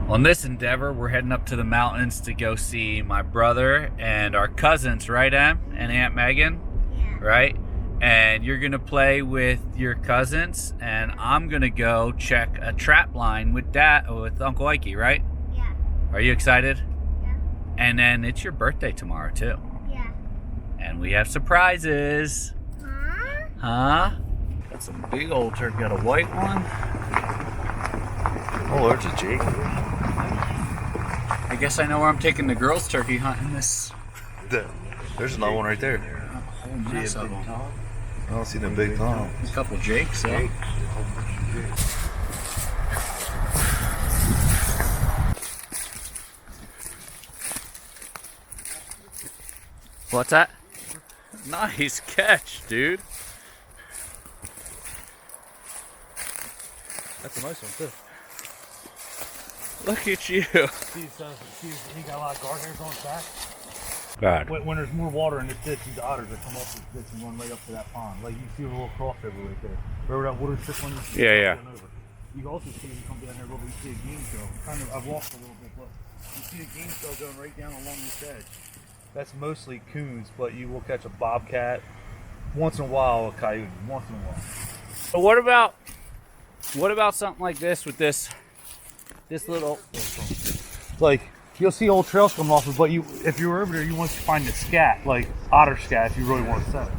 On this endeavor, we're heading up to the mountains to go see my brother and our cousins, right, Em? And Aunt Megan? Yeah. Right? And you're gonna play with your cousins, and I'm gonna go check a trap line with Uncle Ikey, right? Yeah. Are you excited? Yeah. And then it's your birthday tomorrow too. Yeah. And we have surprises. Huh? Huh? Got some big old turkey. Got a white one. Oh, there's a Jake. I guess I know where I'm taking the girls turkey hunting this. There's another one right there. Whole mess of them. I don't see the big Tom. A couple Jakes, though. What's that? Nice catch, dude. That's a nice one too. Look at you. See, he got a lot of guard hairs on his back. God. When there's more water in this ditch, these otters that come up this ditch and run right up to that pond. Like you see a little crossover right there. Remember that water strip on this? Yeah. You can also see, you come down here a little bit, you see a game show. I've walked a little bit, but you see a game show going right down along this edge. That's mostly coons, but you will catch a bobcat. Once in a while, a coyote. Once in a while. But what about something like this with this little? Like you'll see old trails come off of, but if you're over there, you want to find the scat, like otter scat, if you really want to set it.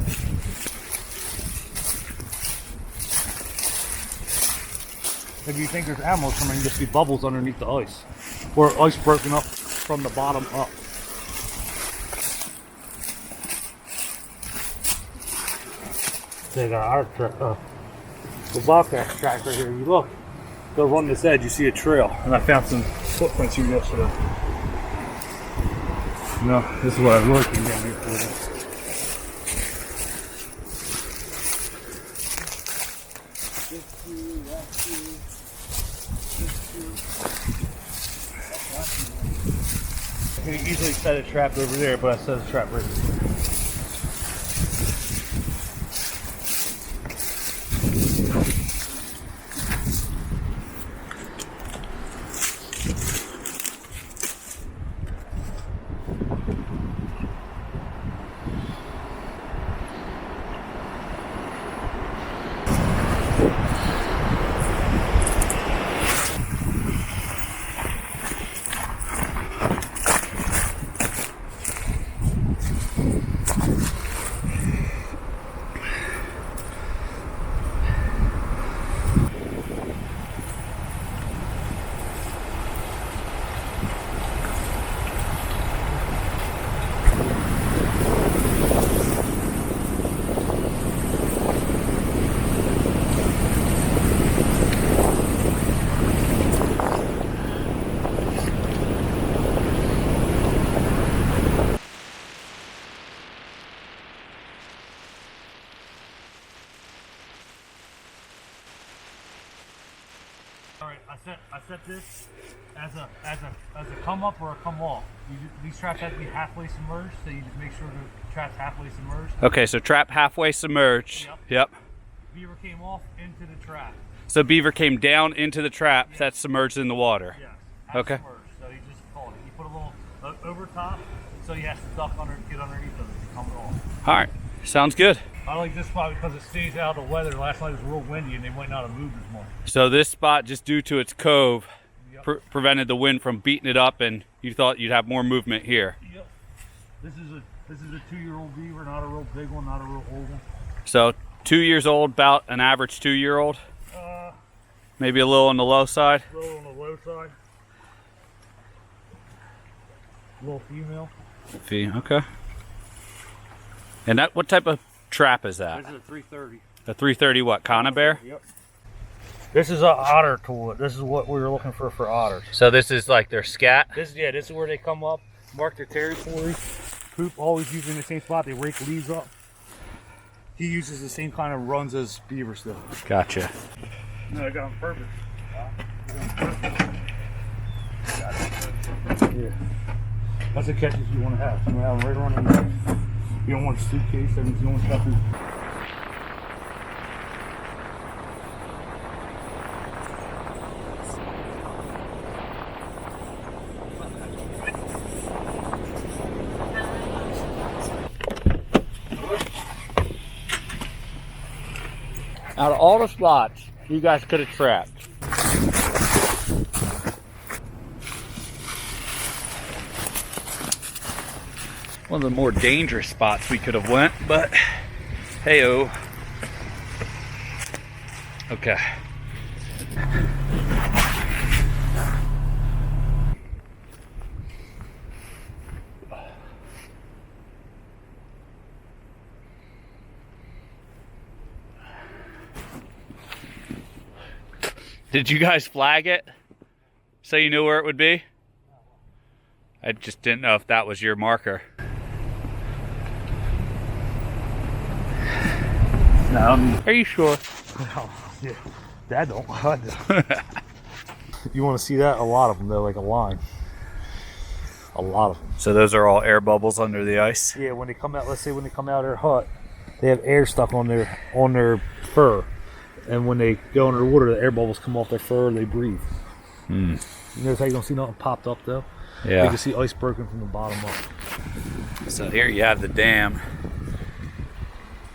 If you think there's animals coming, you just see bubbles underneath the ice, or ice broken up from the bottom up. They got our track, the bobcat track right here. You look, go run this edge, you see a trail, and I found some footprints here yesterday. No, this is what I really came down here for. I could easily set a trap over there, but I set a trap right here. Alright, I set this as a come up or a come off. These traps have to be halfway submerged, so you just make sure the trap's halfway submerged. Okay, so trap halfway submerged. Yep. Beaver came off into the trap. So beaver came down into the trap that's submerged in the water. Yeah. Okay. Submerged. So you just call it. You put a little over top, so you have to duck get underneath them to come off. All right, sounds good. I like this spot because it stays out of the weather. Last night was real windy and they might not have moved as much. So this spot, just due to its cove, Yep. prevented the wind from beating it up, and you thought you'd have more movement here. Yep. This is a 2-year-old beaver, not a real big one, not a real old one. So 2 years old, about an average 2-year-old. Maybe a little on the low side. A little on the low side. Little female. Okay. And that, what type of trap is that? This is a 330. A 330 what? Conibear? Yep. This is an otter tool. This is what we were looking for otters. So this is like their scat? This is where they come up, mark their territory. Poop always using the same spot. They rake leaves up. He uses the same kind of runs as beaver still. Gotcha. No, I got on purpose. Yeah. That's the catches you want to have. You want to have them right around the neck. You don't want a suitcase. That means you don't want stuff in. Out of all the spots you guys could have trapped, one of the more dangerous spots we could have went, but hey-oh. Okay. Did you guys flag it so you knew where it would be? I just didn't know if that was your marker. No, Are you sure? no, yeah, Dad don't. You want to see that? A lot of them, they're like a line. A lot of them. So those are all air bubbles under the ice? Yeah, when they come out, let's say when they come out of their hut, they have air stuck on their fur, and when they go under the water, the air bubbles come off their fur. They breathe. You notice how you don't see nothing popped up though? Yeah. You can see ice broken from the bottom up. So here you have the dam.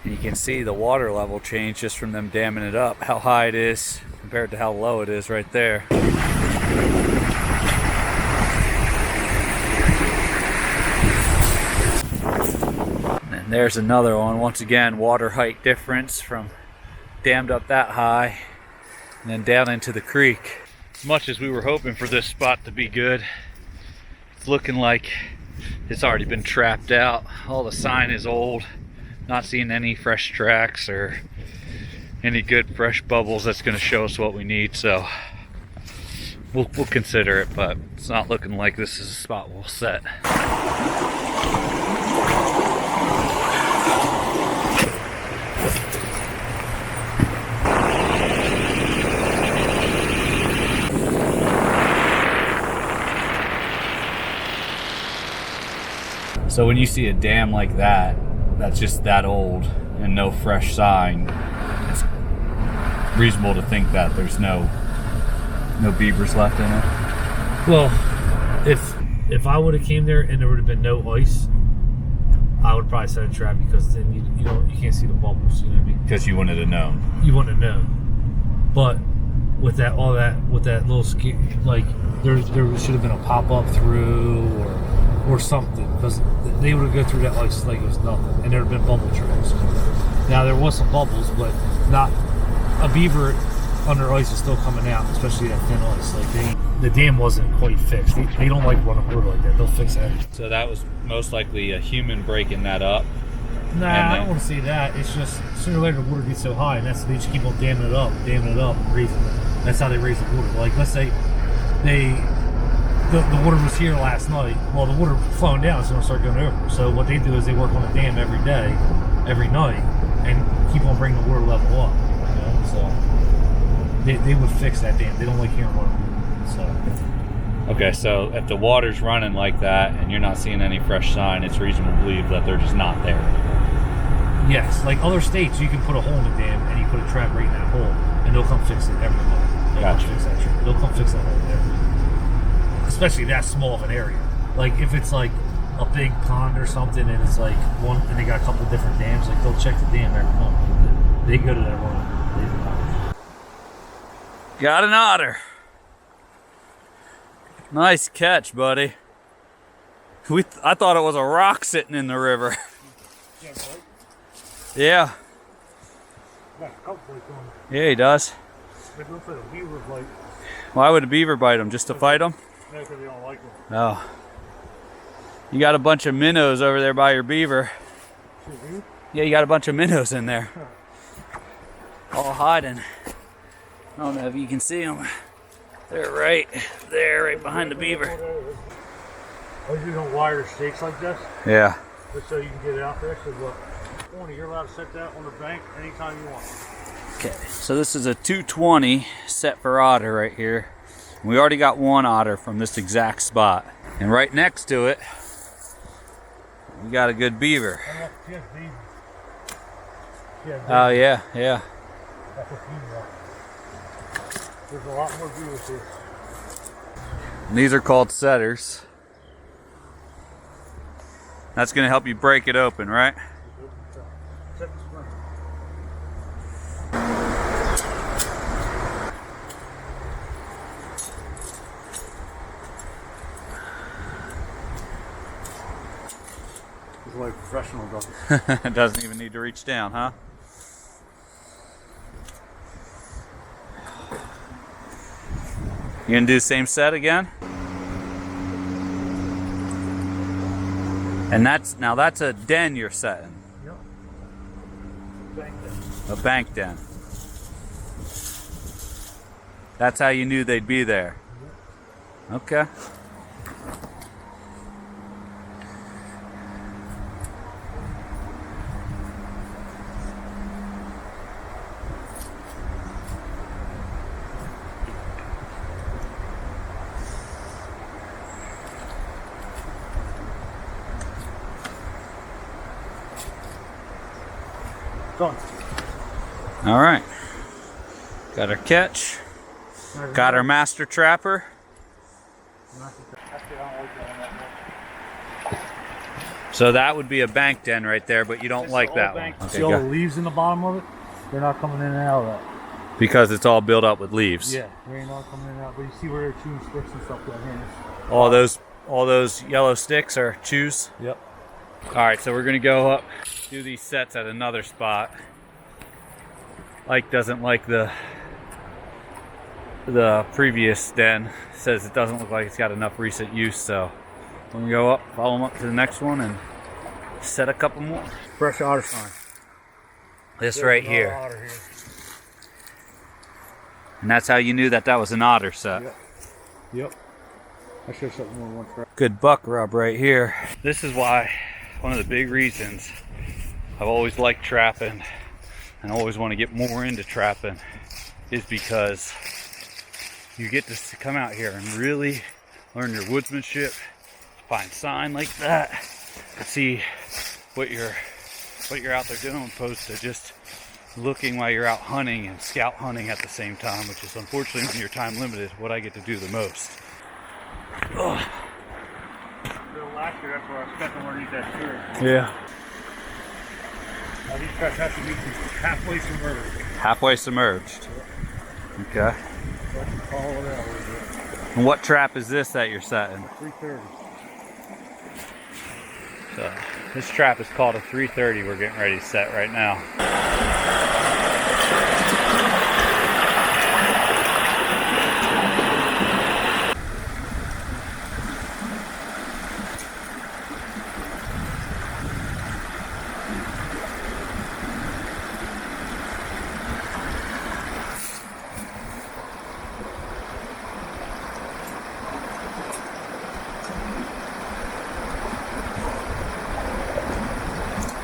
You can see the water level change just from them damming it up, how high it is compared to how low it is right there. And there's another one. Once again, water height difference from dammed up that high and then down into the creek. As much as we were hoping for this spot to be good, it's looking like it's already been trapped out. All the sign is old. Not seeing any fresh tracks or any good fresh bubbles that's going to show us what we need, so we'll consider it, but it's not looking like this is a spot we'll set. So when you see a dam like that, that's just that old and no fresh sign, it's reasonable to think that there's no beavers left in it. Well, if I would have came there and there would have been no ice, I would probably set a trap, because then you can't see the bubbles. You know what I mean? Because you wanted to know. You wouldn't have known. But with that little ski, like there should have been a pop up through or something, because they would have go through that ice like it was nothing, and there would have been bubble trails. Now there was some bubbles, but not a beaver under ice is still coming out, especially that thin ice. Like the dam wasn't quite fixed. They don't like running water like that. They'll fix that. So that was most likely a human breaking that up. Nah, I don't want to say that. It's just sooner or later the water gets so high, and they just keep on damming it up, and raising it. That's how they raise the water. Like, let's say the water was here last night. Well, the water flowing down, it's going to start going over. So what they do is they work on the dam every day, every night, and keep on bringing the water level up. You know? So they would fix that dam. They don't like hearing water. So. Okay, so if the water's running like that and you're not seeing any fresh sign, it's reasonable to believe that they're just not there. Yes, like other states, you can put a hole in the dam and you put a trap right in that hole, and they'll come fix it every night. Gotcha. They'll come fix that hole there. Especially that small of an area. Like if it's like a big pond or something, and it's like one, and they got a couple different dams, like they'll check the dam every month. They go to that one. Got an otter. Nice catch, buddy. I thought it was a rock sitting in the river. Yeah. Yeah, he does. Why would a beaver bite him? Just to fight him? No, because they don't like them. Oh. You got a bunch of minnows over there by your beaver. Yeah, you got a bunch of minnows in there. All hiding. I don't know if you can see them. They're right there, right behind the beaver. Oh, you don't wire stakes like this? Yeah. Just so you can get it out there. So look, you're allowed to set that on the bank anytime you want. Okay, so this is a 220 set for otter right here. We already got one otter from this exact spot. And right next to it, we got a good beaver. Oh yeah, yeah. That's what you want. There's a lot more beavers here. And these are called setters. That's gonna help you break it open, right? Set the spring. That's why professional does it. It doesn't even need to reach down, huh? You gonna do the same set again? And that's a den you're setting. Yep. Bank den. A bank den. That's how you knew they'd be there. Yep. Okay. Done. All right. Got our catch. Got our master trapper. So that would be a bank den right there, but you don't like that one. Okay, see all the leaves in the bottom of it? They're not coming in and out of that. Because it's all built up with leaves. Yeah, they're not coming in and out. But you see where they're chewing sticks and stuff down here. All those yellow sticks are chews. Yep. All right, so we're gonna go up, do these sets at another spot. Ike doesn't like the previous den. Says it doesn't look like it's got enough recent use, so we're gonna go up, follow him up to the next one, and set a couple more. Fresh otter sign. This There's right another here. otter here. And that's how you knew that was an otter set. Yep. Yep. I should have set more than one trap. Good buck rub right here. This is why, one of the big reasons I've always liked trapping and always want to get more into trapping is because you get to come out here and really learn your woodsmanship, find sign like that, see what you're out there doing, opposed to just looking while you're out hunting and scout hunting at the same time, which is unfortunately, when you're time limited, what I get to do the most. Ugh. Last year, that's where I spent underneath that tree. Yeah. Now these traps have to be halfway submerged. Halfway submerged. Okay. So I can follow it out a little bit. And what trap is this that you're setting? 330. So this trap is called a 330. We're getting ready to set right now.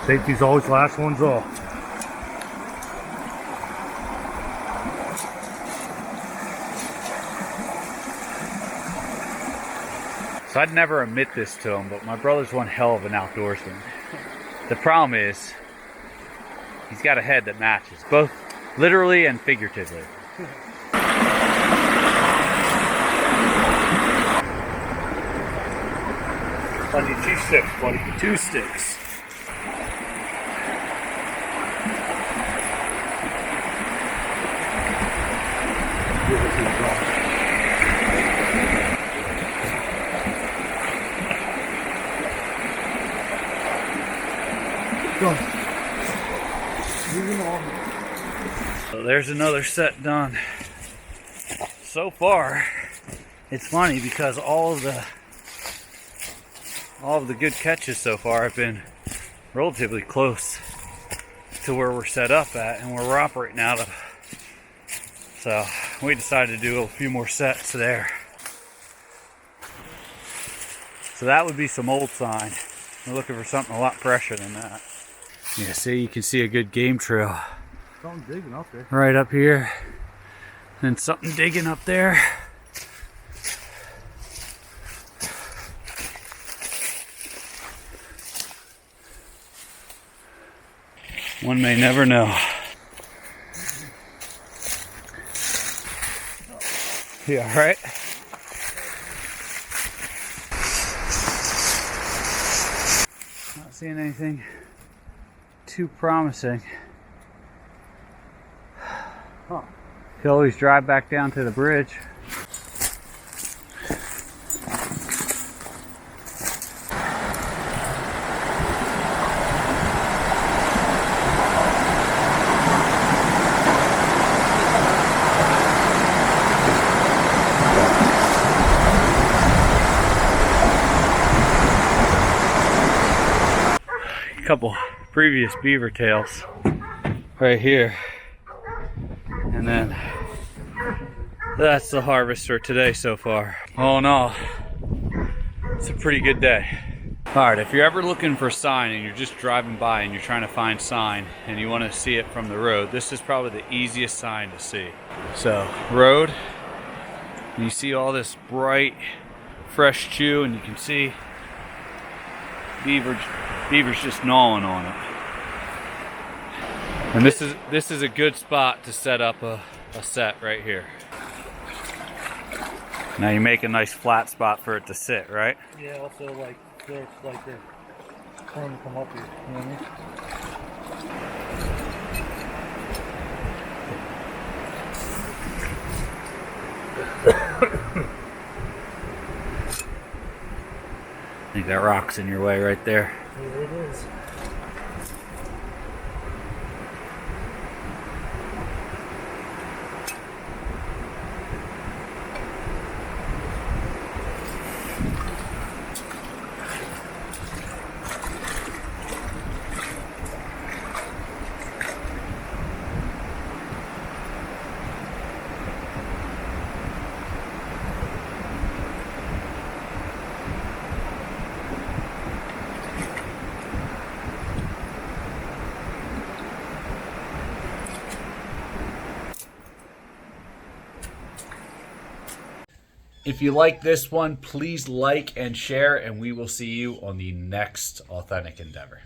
Safety's always last ones off. So I'd never admit this to him, but my brother's one hell of an outdoorsman. The problem is, he's got a head that matches, both literally and figuratively. I need 2 sticks, buddy. 2 sticks. So there's another set done. So far, it's funny because all of the good catches so far have been relatively close to where we're set up at and where we're operating out of. So we decided to do a few more sets there. So that would be some old sign. We're looking for something a lot fresher than that. Yeah, see, you can see a good game trail Something digging up there. right up here. And something digging up there. One may never know. You all right? Not seeing anything too promising. Huh. You can always drive back down to the bridge. couple previous beaver tails right here. And then that's the harvest for today so far. All in all, it's a pretty good day. Alright, if you're ever looking for sign and you're just driving by and you're trying to find sign and you want to see it from the road, this is probably the easiest sign to see. So, road, and you see all this bright, fresh chew, and you can see beaver's just gnawing on it. And this is a good spot to set up a set right here. Now you make a nice flat spot for it to sit, right? Yeah, also like there's like the corn to come up here. You know what I mean? I think that rock's in your way right there. Yeah, it is. If you like this one, please like and share, and we will see you on the next authentic endeavor.